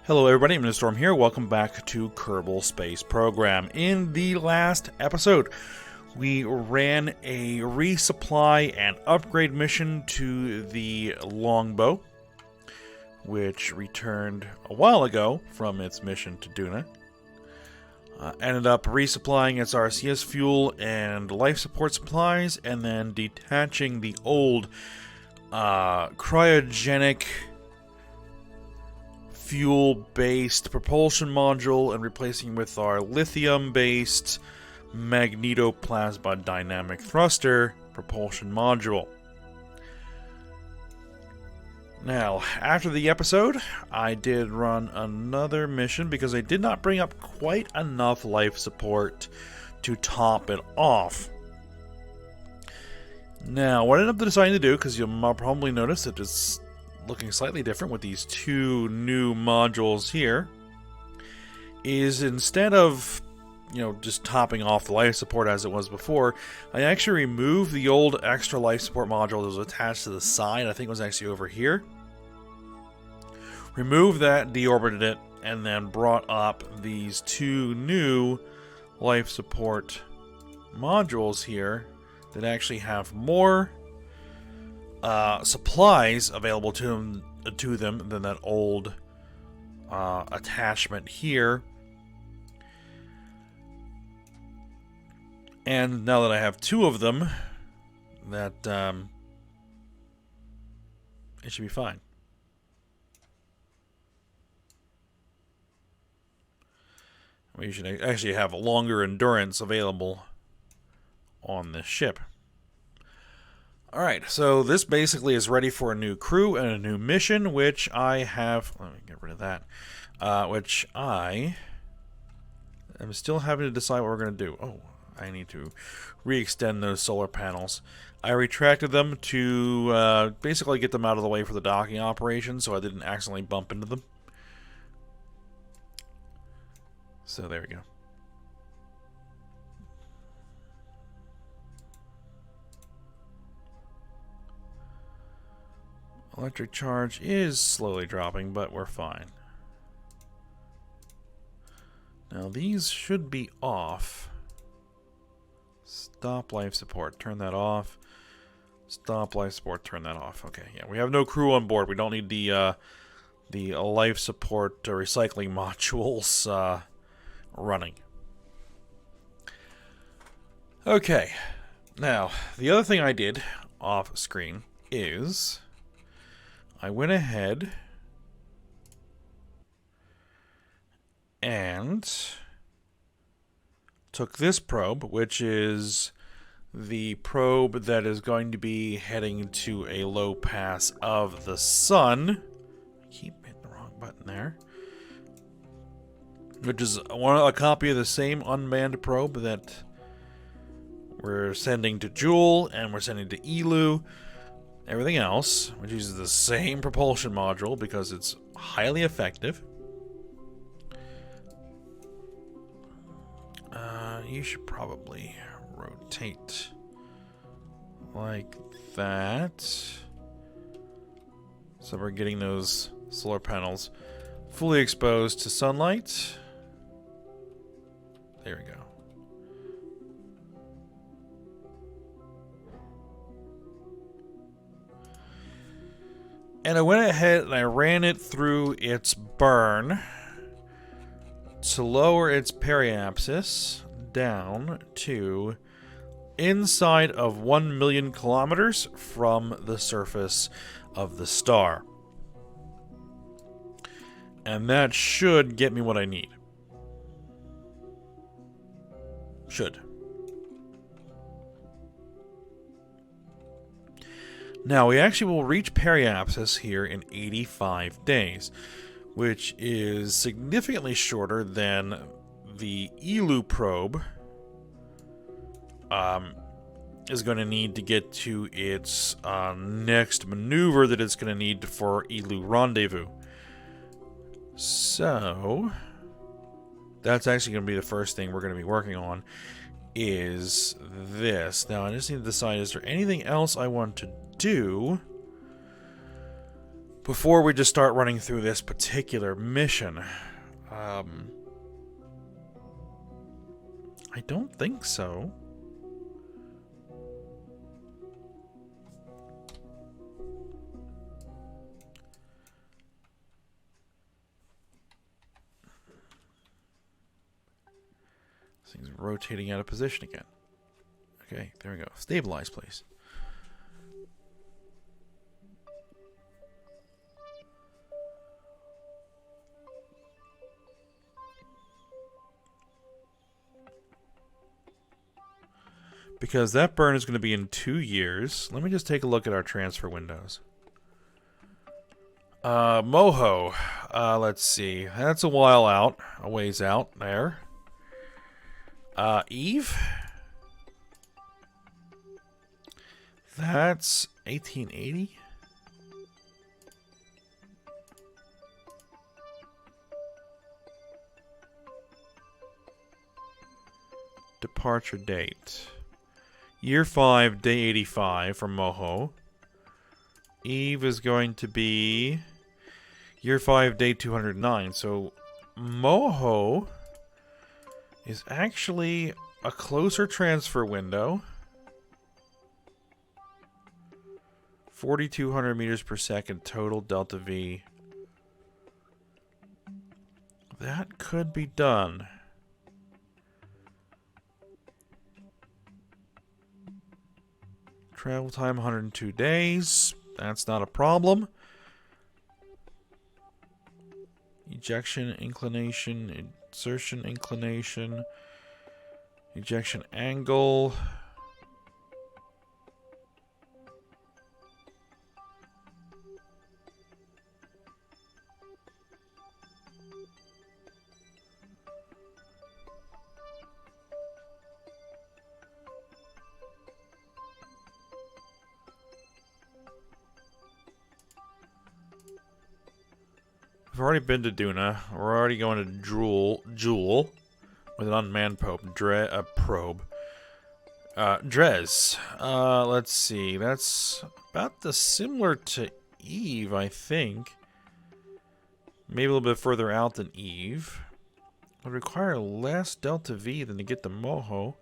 Hello everybody, I'm Storm here. Welcome back to Kerbal Space program. In the last episode, we ran a resupply and upgrade mission to the Longbow, which returned a while ago from its mission to Duna. Ended up resupplying its RCS fuel and life support supplies, and then detaching the old cryogenic fuel-based propulsion module and replacing with our lithium-based magnetoplasma dynamic thruster propulsion module. Now, after the episode, I did run another mission because I did not bring up quite enough life support to top it off. Now, what I ended up deciding to do, because you'll probably notice that it's looking slightly different with these two new modules here, is instead of, just topping off the life support as it was before, I actually removed the old extra life support module that was attached to the side. I think it was actually over here. Removed that, deorbited it, and then brought up these two new life support modules here that actually have more supplies available to them than that old attachment here. And now that I have two of them, that it should be fine. We should actually have a longer endurance available on this ship. Alright, so this basically is ready for a new crew and a new mission, which I have... Let me get rid of that. Which I am still having to decide what we're going to do. Oh, I need to re-extend those solar panels. I retracted them to basically get them out of the way for the docking operation, so I didn't accidentally bump into them. So there we go. Electric charge is slowly dropping, but we're fine. Now these should be off. Stop life support, turn that off. Stop life support, turn that off. Okay, yeah, we have no crew on board. We don't need the life support recycling modules running. Okay, now the other thing I did off screen is I went ahead and took this probe, which is the probe that is going to be heading to a low pass of the sun. I keep hitting the wrong button there. Which is a copy of the same unmanned probe that we're sending to Joule and we're sending to Elu. Everything else, which uses the same propulsion module because it's highly effective. You should probably rotate like that. So we're getting those solar panels fully exposed to sunlight. There we go. And I went ahead and I ran it through its burn to lower its periapsis down to inside of 1 million kilometers from the surface of the star. And that should get me what I need. Should. Now, we actually will reach periapsis here in 85 days, which is significantly shorter than the Elu probe is going to need to get to its next maneuver that it's going to need for Elu rendezvous. So, that's actually going to be the first thing we're going to be working on, is this. Now, I just need to decide, is there anything else I want to do before we just start running through this particular mission, I don't think so. This thing's rotating out of position again. Okay, there we go. Stabilize, please. Because that burn is going to be in 2 years. Let me just take a look at our transfer windows. Moho. Let's see. That's a while out. A ways out there. Eve. That's 1880. Departure date. Year 5, day 85 from Moho. Eve is going to be year 5, day 209. So Moho is actually a closer transfer window. 4,200 meters per second total delta V. That could be done. Travel time 102 days. That's not a problem. Ejection inclination, insertion inclination, ejection angle. We've already been to Duna. We're already going to Jewel with an unmanned probe. Dres. Let's see. That's about the similar to Eve, I think. Maybe a little bit further out than Eve. Would require less delta V than to get the Moho.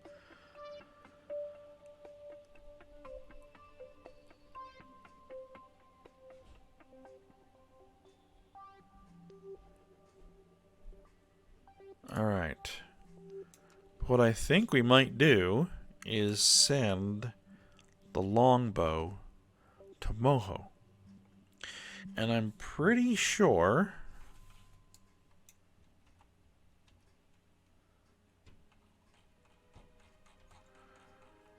Alright. What I think we might do is send the longbow to Moho. And I'm pretty sure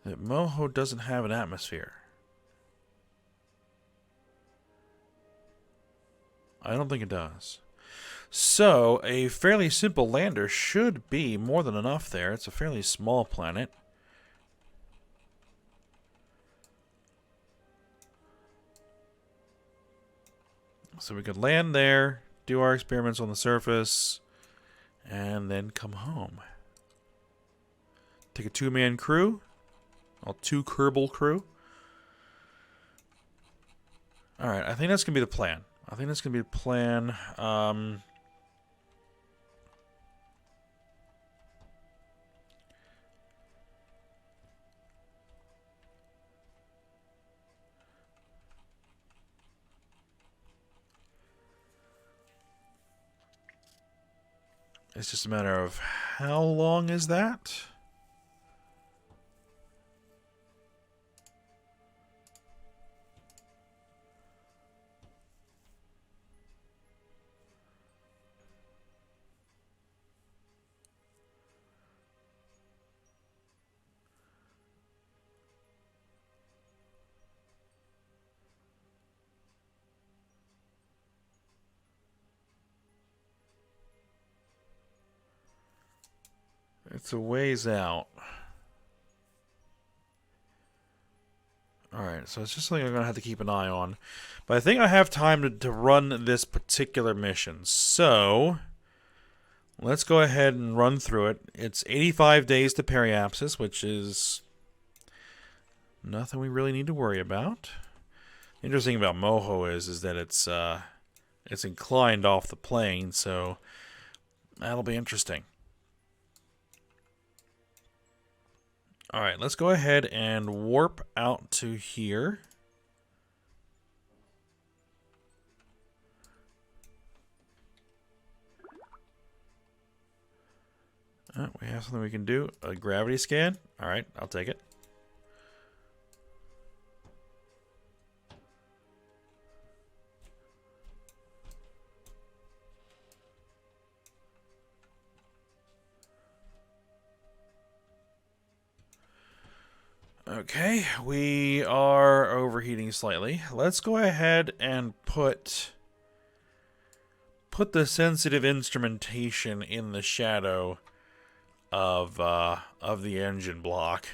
that Moho doesn't have an atmosphere. I don't think it does. So, a fairly simple lander should be more than enough there. It's a fairly small planet. So we could land there, do our experiments on the surface, and then come home. Take a 2-man crew. All 2 Kerbal crew. Alright, I think that's going to be the plan. It's just a matter of how long is that? It's a ways out. Alright, so it's just something I'm going to have to keep an eye on. But I think I have time to run this particular mission. So, let's go ahead and run through it. It's 85 days to periapsis, which is nothing we really need to worry about. Interesting about Moho is that it's inclined off the plane, so that'll be interesting. All right, let's go ahead and warp out to here. We have something we can do. A gravity scan. All right, I'll take it. Okay, we are overheating slightly. Let's go ahead and put the sensitive instrumentation in the shadow of the engine block,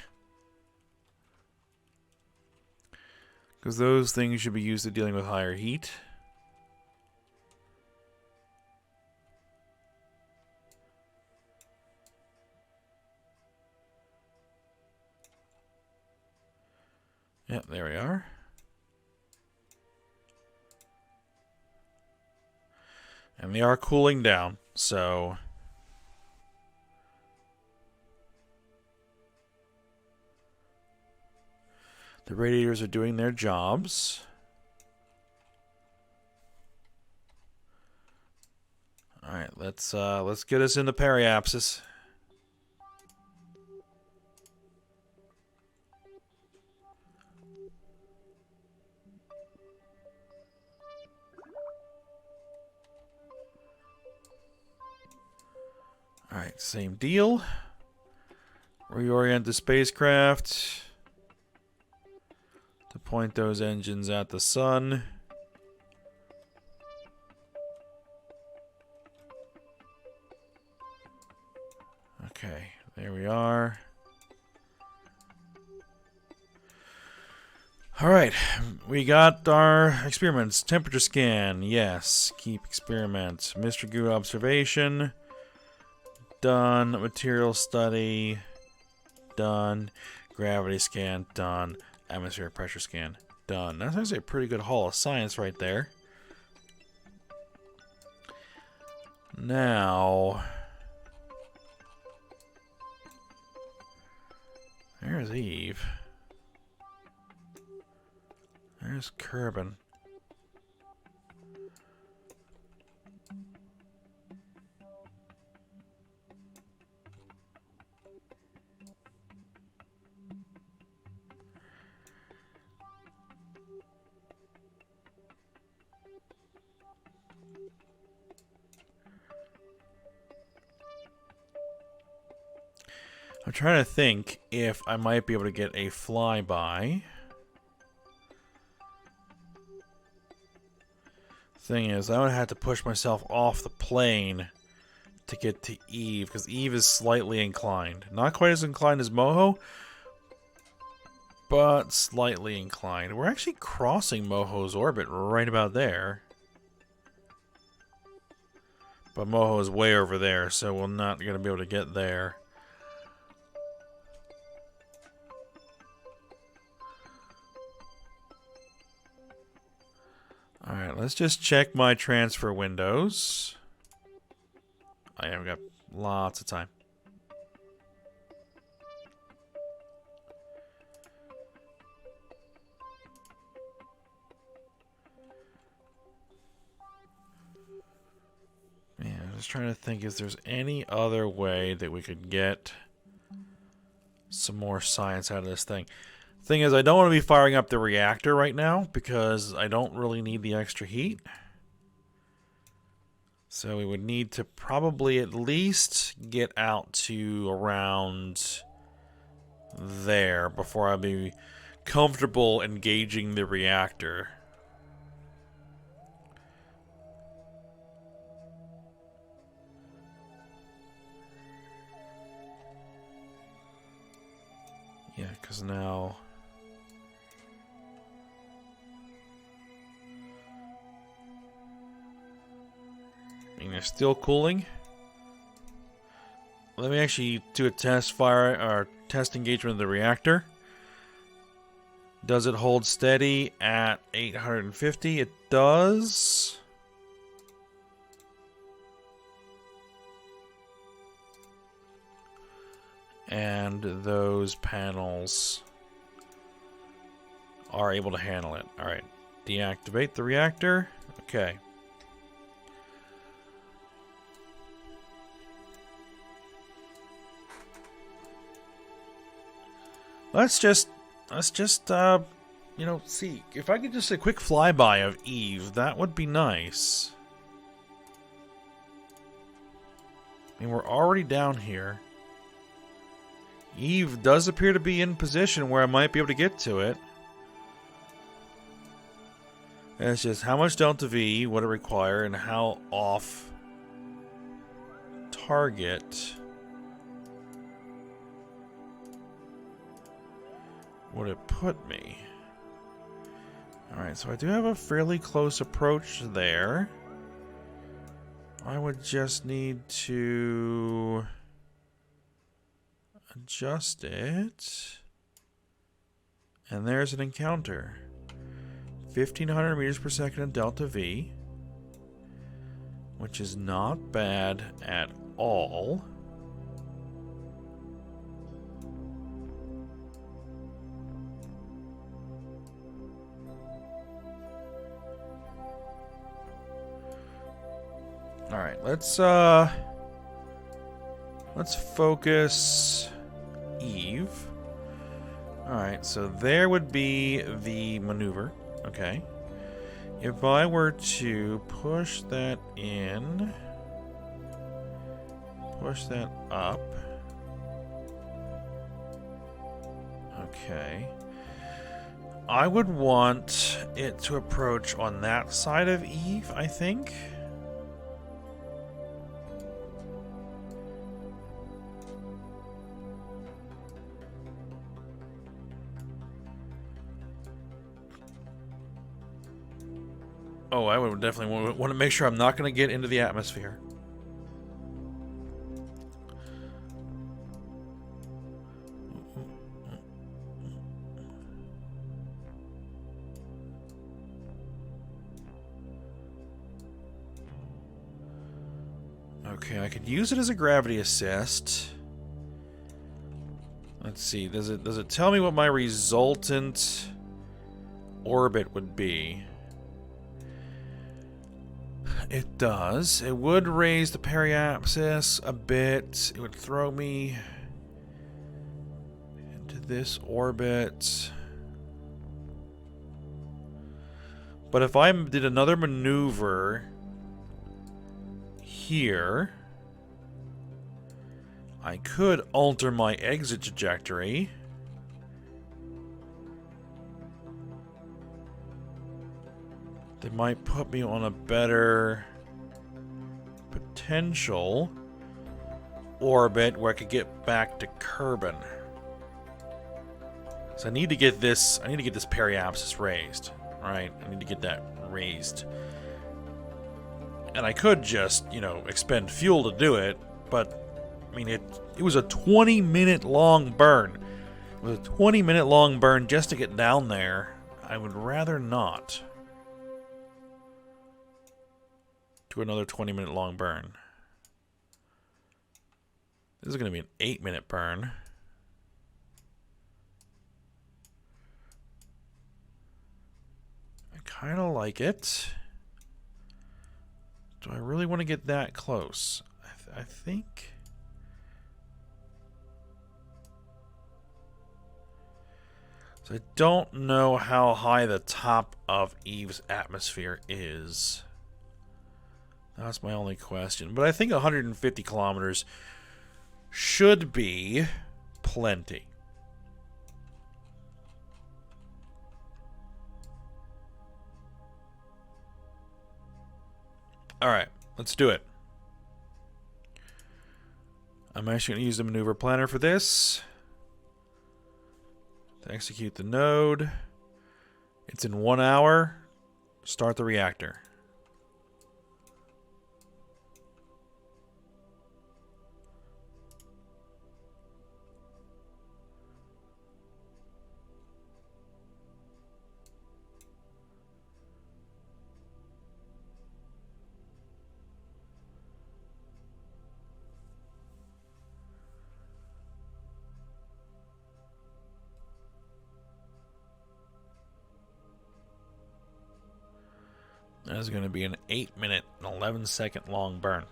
because those things should be used to dealing with higher heat. Yep, there we are. And they are cooling down, so the radiators are doing their jobs. All right, let's get us into periapsis. All right, same deal. Reorient the spacecraft to point those engines at the sun. Okay, there we are. All right, we got our experiments. Temperature scan, yes. Keep experiment. Mr. Goo observation. Done. Material study. Done. Gravity scan. Done. Atmospheric pressure scan. Done. That's actually a pretty good haul of science right there. Now, there's Eve. There's Kerbin. I'm trying to think if I might be able to get a flyby. Thing is, I would have to push myself off the plane to get to Eve, because Eve is slightly inclined. Not quite as inclined as Moho, but slightly inclined. We're actually crossing Moho's orbit right about there. But Moho is way over there, so we're not going to be able to get there. Alright, let's just check my transfer windows. I have got lots of time. Yeah, I'm just trying to think if there's any other way that we could get some more science out of this thing. Thing is, I don't want to be firing up the reactor right now because I don't really need the extra heat. So we would need to probably at least get out to around there before I'd be comfortable engaging the reactor. Yeah, because now... they're still cooling. Let me actually do a test fire or test engagement of the reactor. Does it hold steady at 850? It does. And those panels are able to handle it. All right. Deactivate the reactor. Okay. Let's just you know, see if I could just a quick flyby of Eve. That would be nice. I mean, we're already down here. Eve does appear to be in position where I might be able to get to it. And it's just how much delta V would it require and how off target would it put me? Alright, so I do have a fairly close approach there. I would just need to adjust it. And there's an encounter. 1,500 meters per second in delta V, which is not bad at all. All right, let's focus Eve. All right, so there would be the maneuver. Okay. If I were to push that in, push that up. Okay. I would want it to approach on that side of Eve, I think. Oh, I would definitely want to make sure I'm not going to get into the atmosphere. Okay, I could use it as a gravity assist. Let's see. Does it tell me what my resultant orbit would be? It does. It would raise the periapsis a bit. It would throw me into this orbit. But if I did another maneuver here, I could alter my exit trajectory. They might put me on a better potential orbit where I could get back to Kerbin. So I need to get this periapsis raised. Right? I need to get that raised. And I could just, you know, expend fuel to do it, but I mean it was a 20-minute long burn. It was a 20-minute long burn just to get down there. I would rather not do another 20-minute long burn. This is going to be an 8-minute burn. I kind of like it. Do I really want to get that close? I think... So I don't know how high the top of Eve's atmosphere is. That's my only question. But I think 150 kilometers should be plenty. Alright, let's do it. I'm actually going to use the maneuver planner for this. To execute the node. It's in 1 hour. Start the reactor. That's going to be an 8-minute and 11-second long burn.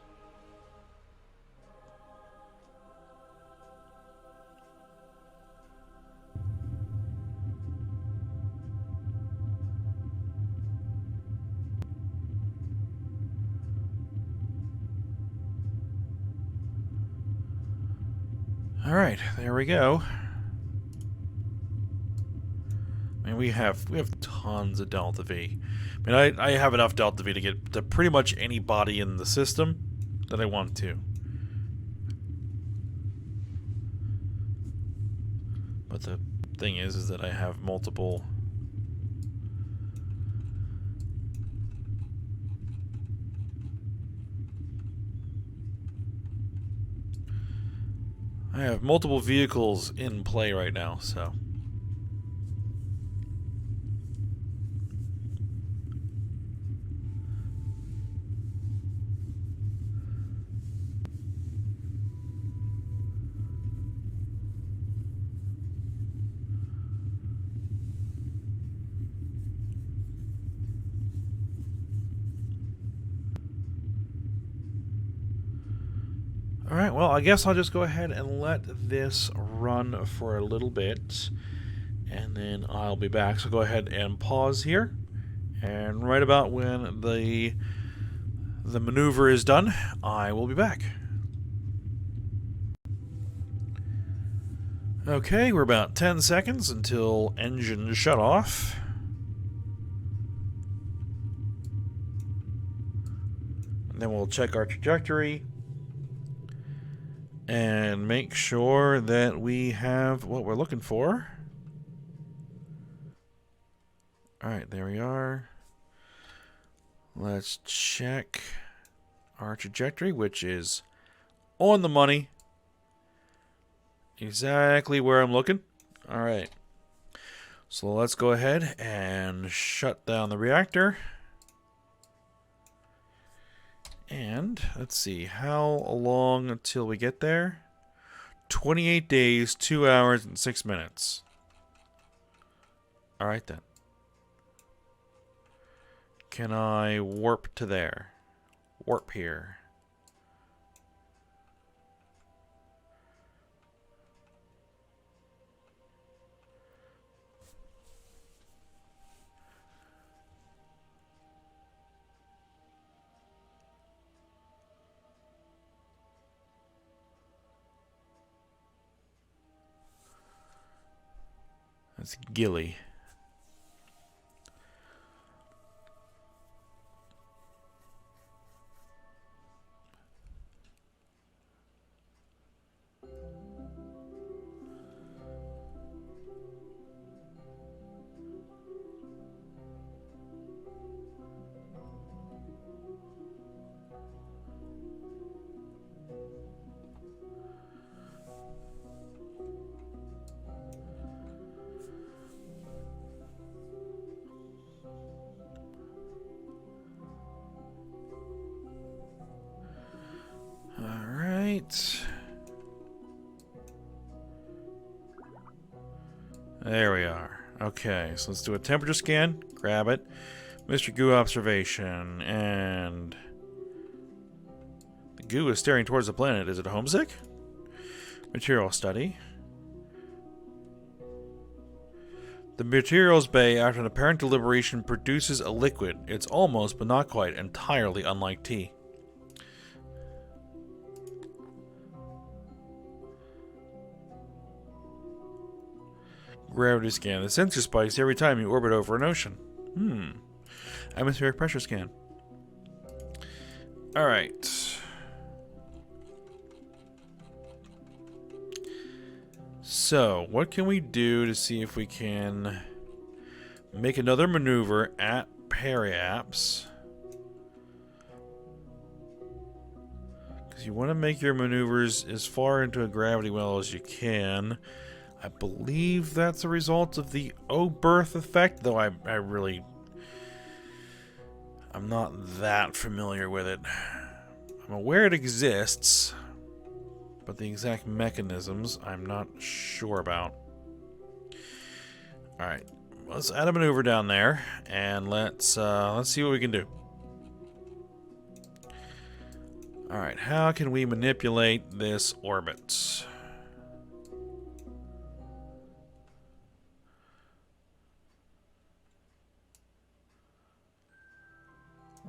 All right, there we go. I mean, we have tons of Delta V. I mean, I have enough Delta V to get to pretty much any body in the system that I want to. But the thing is that I have multiple. I have multiple vehicles in play right now, so. Alright, well, I guess I'll just go ahead and let this run for a little bit, and then I'll be back. So go ahead and pause here, and right about when the maneuver is done, I will be back. Okay, we're about 10 seconds until engine shut off. And then we'll check our trajectory and make sure that we have what we're looking for. Alright, there we are. Let's check our trajectory, which is on the money. Exactly where I'm looking. Alright. So let's go ahead and shut down the reactor. And let's see, how long until we get there? 28 days, 2 hours, and 6 minutes. Alright then. Can I warp to there? Warp here. That's Gilly. There we are. Okay, so let's do a temperature scan. Grab it. Mr. Goo observation. And the goo is staring towards the planet. Is it homesick? Material study. The materials bay, after an apparent deliberation, produces a liquid. It's almost, but not quite, entirely unlike tea. Gravity scan. The sensor spikes every time you orbit over an ocean. Atmospheric pressure scan. Alright. So, what can we do to see if we can make another maneuver at periaps? Because you want to make your maneuvers as far into a gravity well as you can. I believe that's a result of the O-berth effect, though I'm not that familiar with it. I'm aware it exists, but the exact mechanisms I'm not sure about. Alright, let's add a maneuver down there, and let's see what we can do. Alright, how can we manipulate this orbit?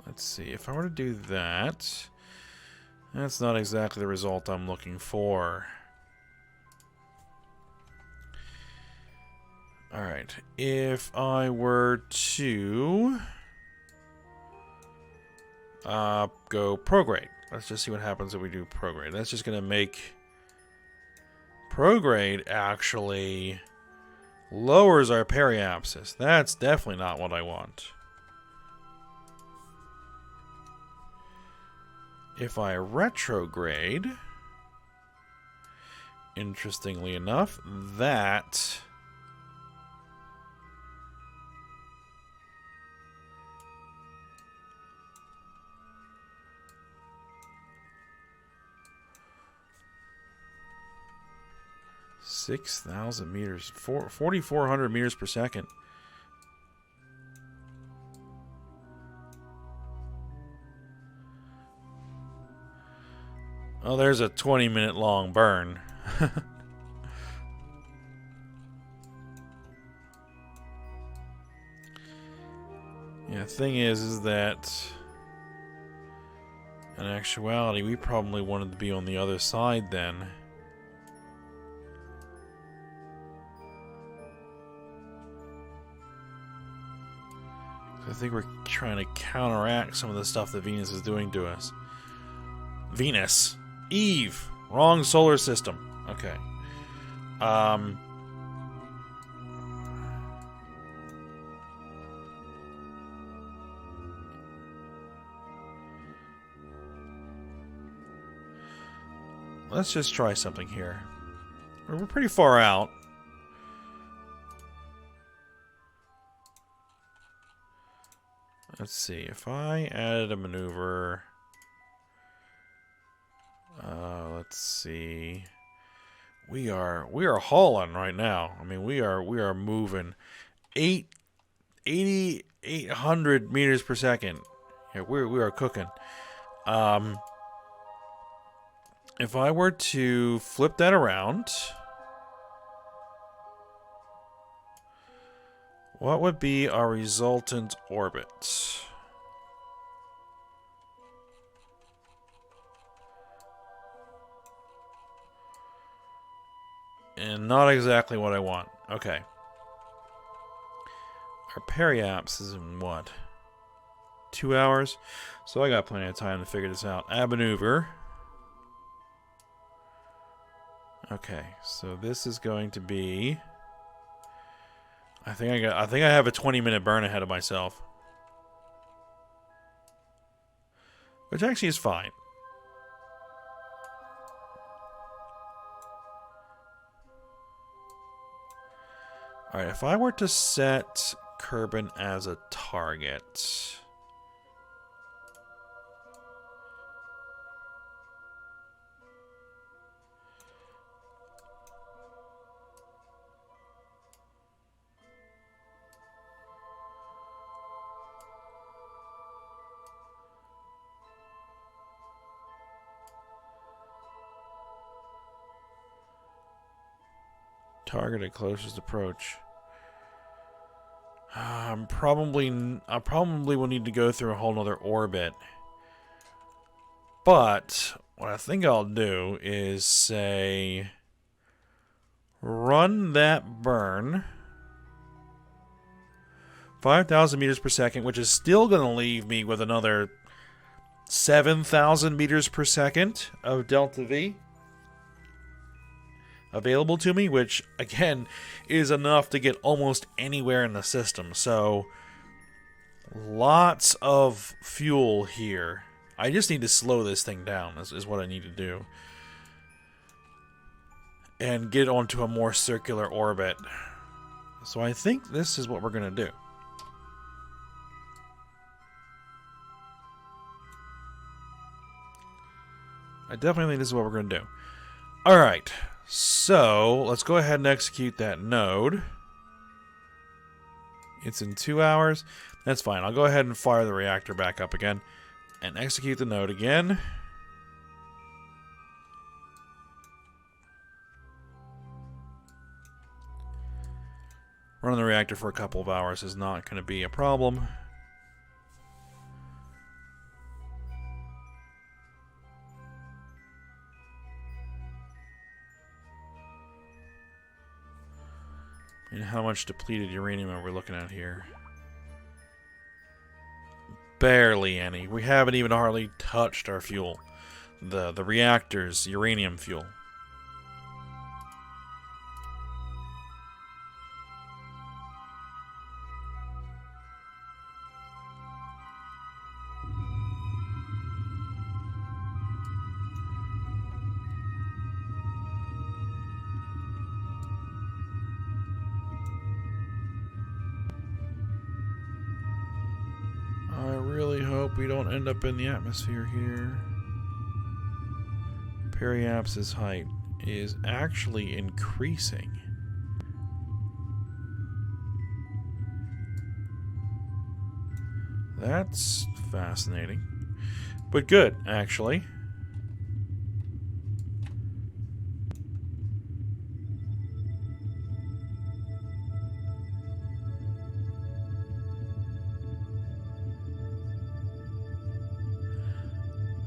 Let's see, if I were to do that, that's not exactly the result I'm looking for. Alright, if I were to go prograde. Let's just see what happens if we do prograde. That's just going to make prograde actually lowers our periapsis. That's definitely not what I want. If I retrograde, interestingly enough, that $6,000 meters, 4,400 meters per second. Oh, there's a 20-minute long burn. Yeah, the thing is that in actuality, we probably wanted to be on the other side then. I think we're trying to counteract some of the stuff that Venus is doing to us. Venus. Eve. Wrong solar system. Okay. Let's just try something here. We're pretty far out. Let's see, if I added a maneuver, let's see, we are hauling right now. I mean, we are moving 8,800 meters per second. Yeah, we are cooking. If I were to flip that around, what would be our resultant orbit? And not exactly what I want. Okay. Our periaps is in what? 2 hours? So I got plenty of time to figure this out. Add maneuver. Okay, so this is going to be... I think I have a 20-minute burn ahead of myself. Which actually is fine. Alright, if I were to set Kerbin as a target... Targeted closest approach. I probably will need to go through a whole nother orbit. But what I think I'll do is say run that burn 5,000 meters per second, which is still going to leave me with another 7,000 meters per second of delta V available to me, which again is enough to get almost anywhere in the system. So lots of fuel here. I just need to slow this thing down is what I need to do, and get onto a more circular orbit. So I think this is what we're gonna do. I definitely think this is what we're gonna do. Alright, so let's go ahead and execute that node. It's in 2 hours. That's fine. I'll go ahead and fire the reactor back up again and execute the node again. running the reactor for a couple of hours is not going to be a problem. And how much depleted uranium are we looking at here? Barely any. We haven't even hardly touched our fuel. The reactor's uranium fuel. I really hope we don't end up in the atmosphere here. Periaps's height is actually increasing. That's fascinating. But good, actually.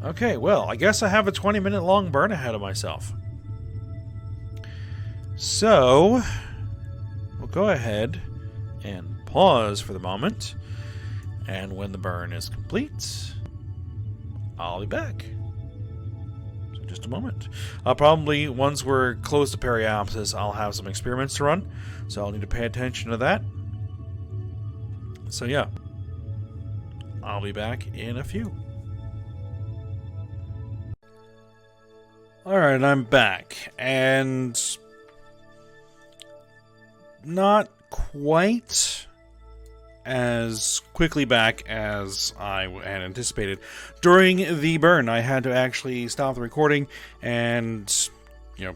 Okay, well, I guess I have a 20-minute long burn ahead of myself. So, we'll go ahead and pause for the moment. And when the burn is complete, I'll be back. So just a moment. Probably, once we're close to periapsis, I'll have some experiments to run. So I'll need to pay attention to that. So yeah, I'll be back in a few. Alright, I'm back, and not quite as quickly back as I had anticipated. During the burn, I had to actually stop the recording and,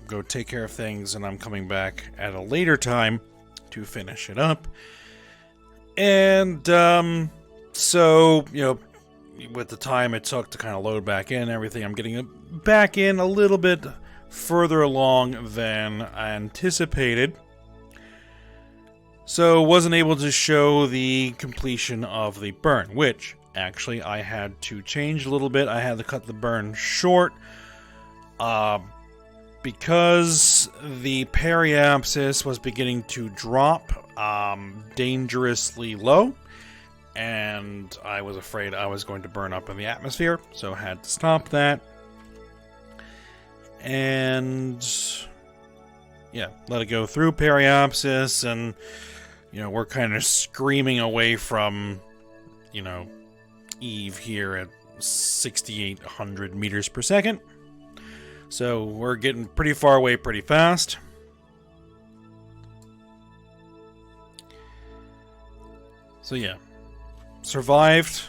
go take care of things, and I'm coming back at a later time to finish it up. And, so, with the time it took to kind of load back in and everything, I'm getting back in a little bit further along than I anticipated. So wasn't able to show the completion of the burn, which actually I had to change a little bit. I had to cut the burn short because the periapsis was beginning to drop dangerously low. And I was afraid I was going to burn up in the atmosphere, so I had to stop that. And yeah, let it go through periapsis, and we're kind of screaming away from Eve here at 6,800 meters per second. So we're getting pretty far away pretty fast. So yeah, survived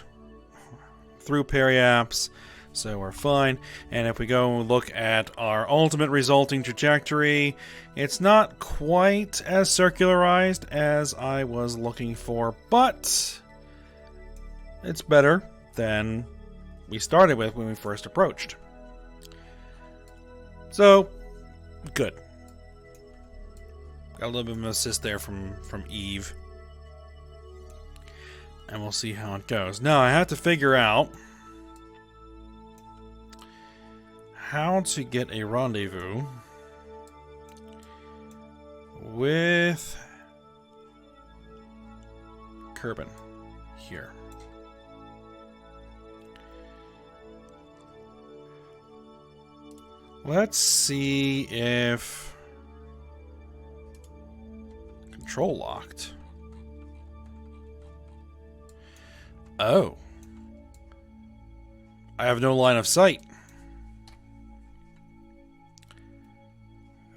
through periaps, so we're fine. And if we go look at our ultimate resulting trajectory, it's not quite as circularized as I was looking for, but it's better than we started with when we first approached. So, good. Got a little bit of an assist there from Eve. And we'll see how it goes. Now, I have to figure out how to get a rendezvous with Kerbal here. Let's see if control locked. Oh. I have no line of sight.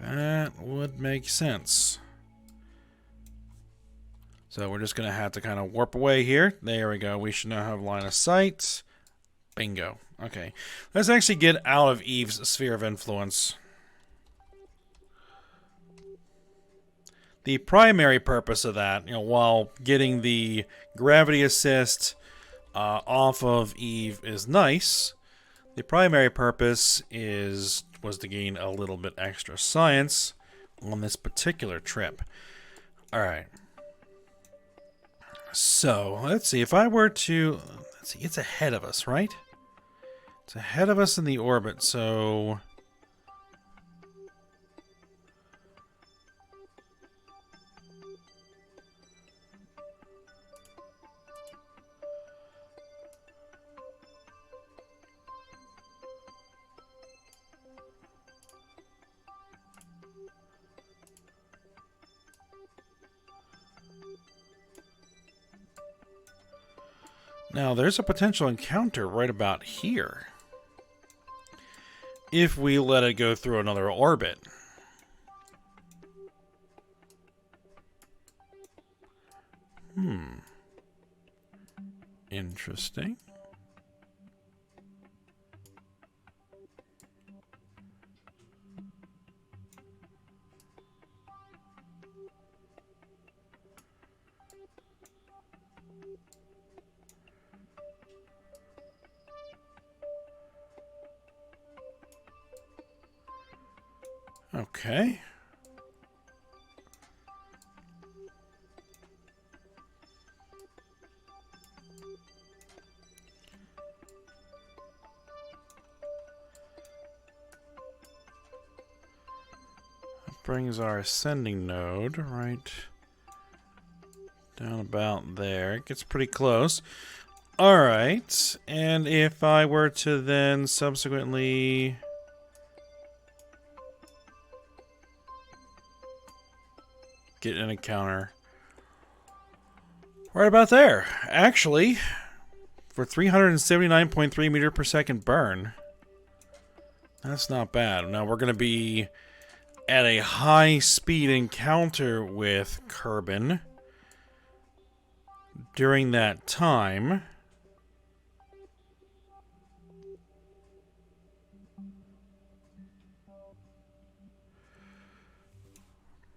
That would make sense. So we're just going to have to kind of warp away here. There we go. We should now have line of sight. Bingo. Okay. Let's actually get out of Eve's sphere of influence. The primary purpose of that, while getting the gravity assist off of Eve is nice, the primary purpose was to gain a little bit extra science on this particular trip. Alright. So, let's see. If I were to... Let's see. It's ahead of us, right? It's ahead of us in the orbit, so... Now, there's a potential encounter right about here. If we let it go through another orbit. Interesting. Okay. That brings our ascending node right down about there. It gets pretty close. Alright, and if I were to then subsequently... get an encounter right about there. Actually, for 379.3 meter per second burn, that's not bad. Now we're going to be at a high speed encounter with Kerbin during that time.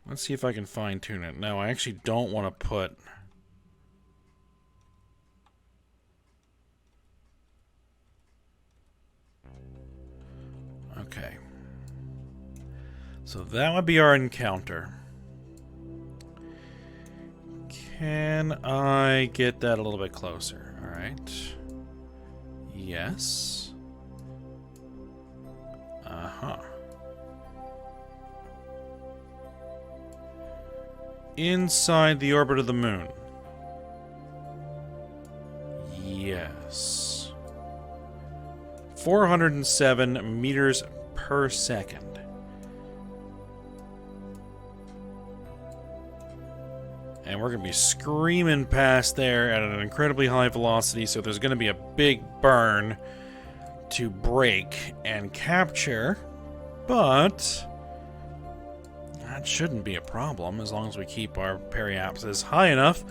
Let's see if I can fine-tune it. No, I actually don't want to put... Okay. So that would be our encounter. Can I get that a little bit closer? Alright. Yes. Uh-huh. Inside the orbit of the moon. Yes. 407 meters per second. And we're going to be screaming past there at an incredibly high velocity, so there's going to be a big burn to break and capture, but... that shouldn't be a problem as long as we keep our periapsis high enough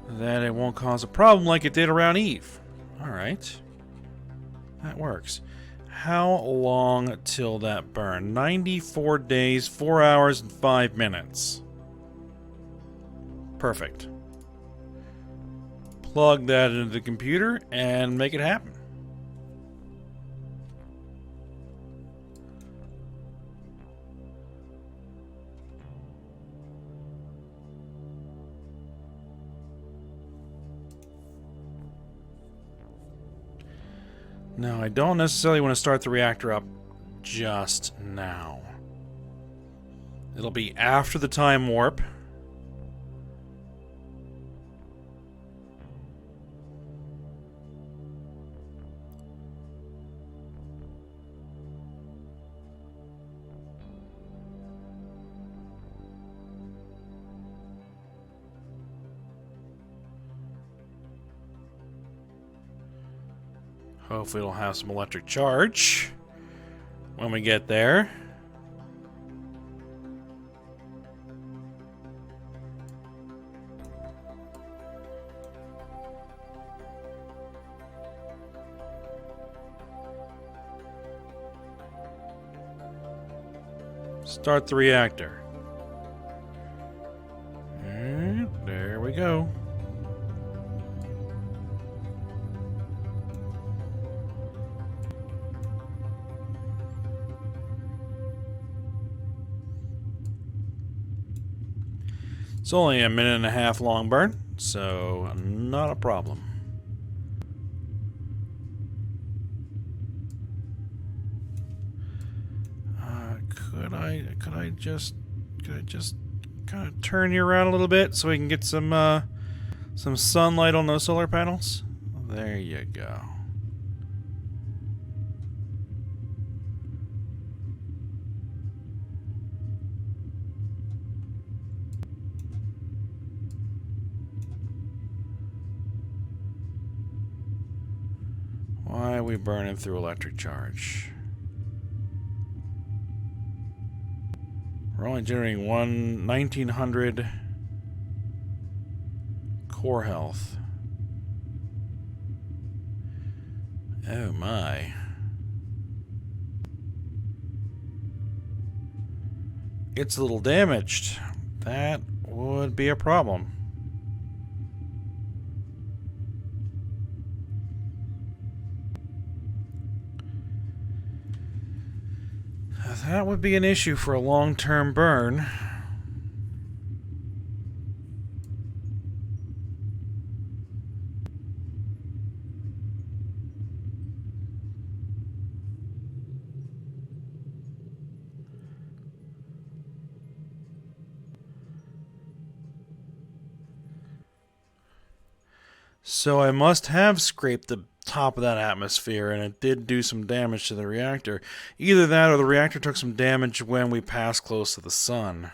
that it won't cause a problem like it did around Eve. Alright. That works. How long till that burn? 94 days, 4 hours, and 5 minutes. Perfect. Plug that into the computer and make it happen. Now, I don't necessarily want to start the reactor up just now. It'll be after the time warp. Hopefully it'll have some electric charge when we get there. Start the reactor. And there we go. It's only a minute and a half long burn. so not a problem. Could I just kind of turn you around a little bit so we can get some sunlight on those solar panels? There you go. Why are we burning through electric charge? We're only generating 1900 core health. Oh my. It's a little damaged. That would be a problem. That would be an issue for a long-term burn. So I must have scraped the top of that atmosphere, and it did do some damage to the reactor. Either that or the reactor took some damage when we passed close to the sun.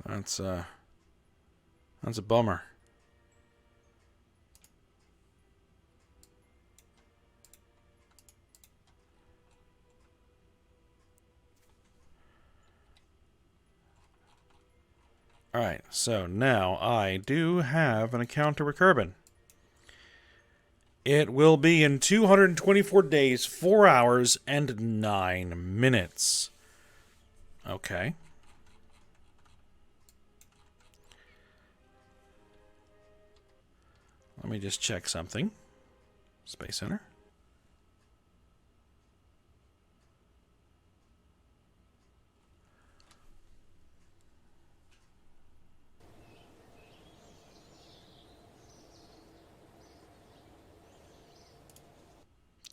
That's a bummer. Alright, so now I do have an encounter with Kerbin. It will be in 224 days, 4 hours, and 9 minutes. Okay. Let me just check something. Space Center.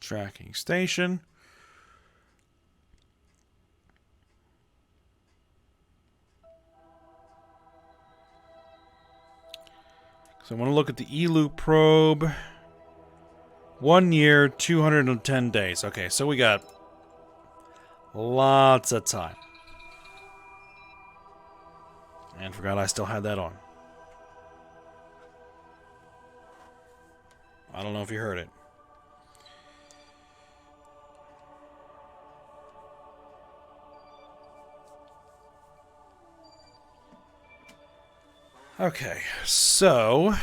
Tracking station. So I want to look at the ELU probe. 1 year, 210 days. Okay, so we got lots of time. And forgot I still had that on. I don't know if you heard it. Okay, so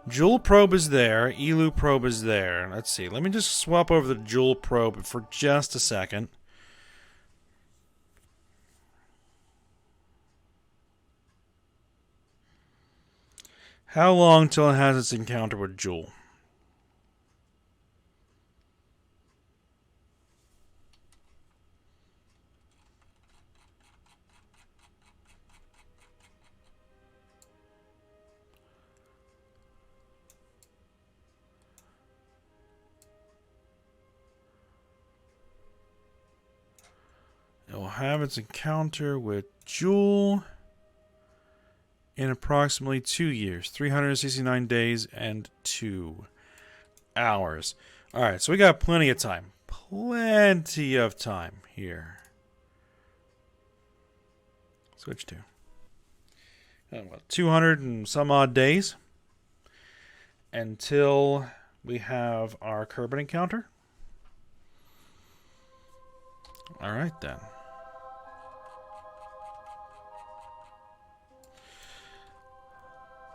Joule probe is there, ELU probe is there. Let's see, let me just swap over the Joule probe for just a second. How long till it has its encounter with Joule? It will have its encounter with Joule in approximately 2 years, 369 days and 2 hours. Alright, so we got plenty of time. Plenty of time here. Switch to 200 and some odd days until we have our Kerbin encounter. Alright then.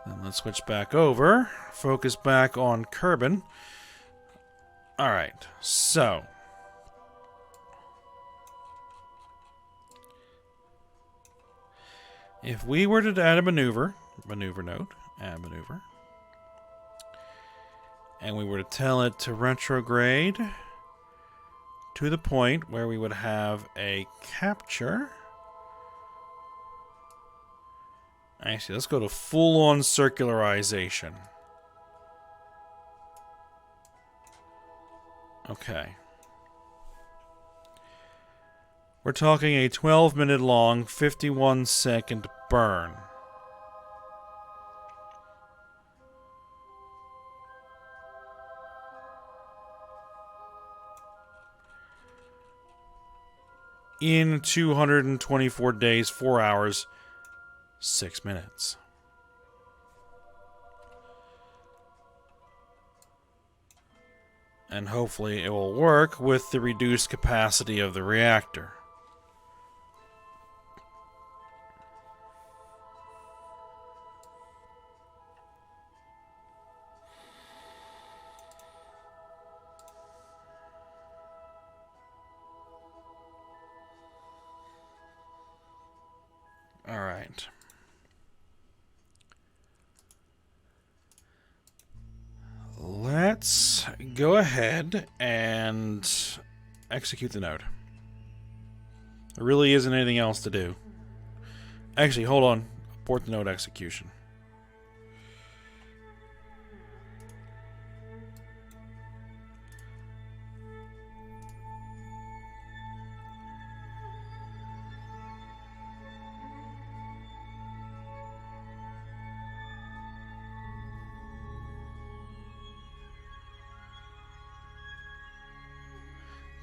Then let's switch back over. Focus back on Kerbin. Alright, so if we were to add a maneuver node, add maneuver, and we were to tell it to retrograde to the point where we would have a capture Actually, let's go to full-on circularization. Okay. We're talking a 12-minute long, 51-second burn. In 224 days, 4 hours, 6 minutes. And hopefully it will work with the reduced capacity of the reactor. All right. Let's go ahead and execute the node. There really isn't anything else to do. Actually, hold on. Abort the node execution.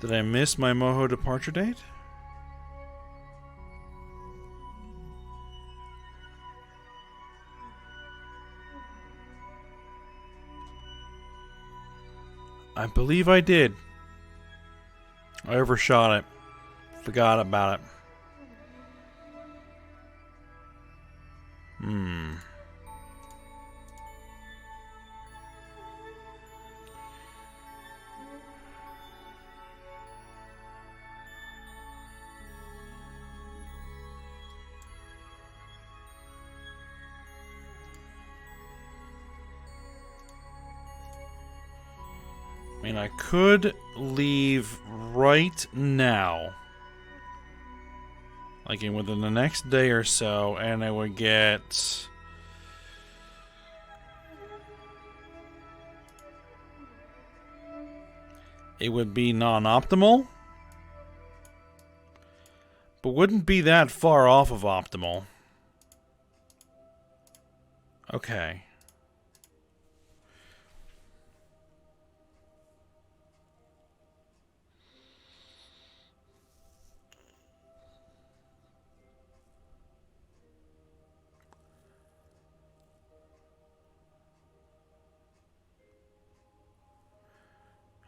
Did I miss my Moho departure date? I believe I did. I overshot it. Forgot about it. I mean, I could leave right now. Like within the next day or so, and I would get... It would be non-optimal, but wouldn't be that far off of optimal. Okay.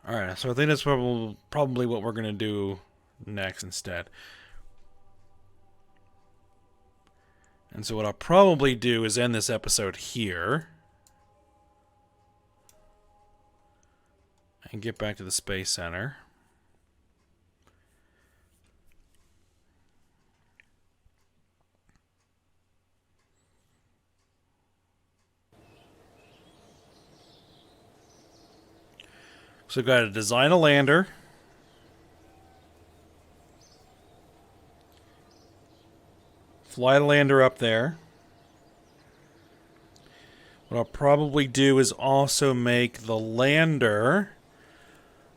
Alright, so I think that's probably what we're going to do next instead. And so what I'll probably do is end this episode here. And get back to the Space Center. So we've got to design a lander. Fly the lander up there. What I'll probably do is also make the lander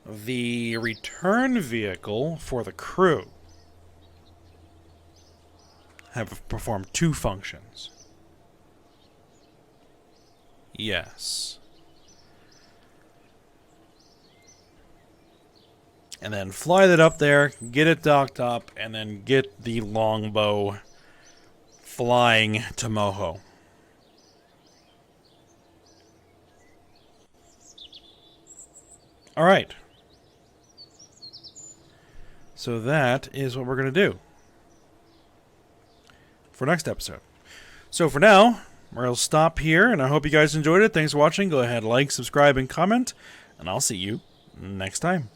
the return vehicle for the crew. Have it perform 2 functions. Yes. And then fly that up there, get it docked up, and then get the longbow flying to Moho. Alright. So that is what we're going to do for next episode. So for now, we'll stop here, and I hope you guys enjoyed it. Thanks for watching. Go ahead, like, subscribe, and comment, and I'll see you next time.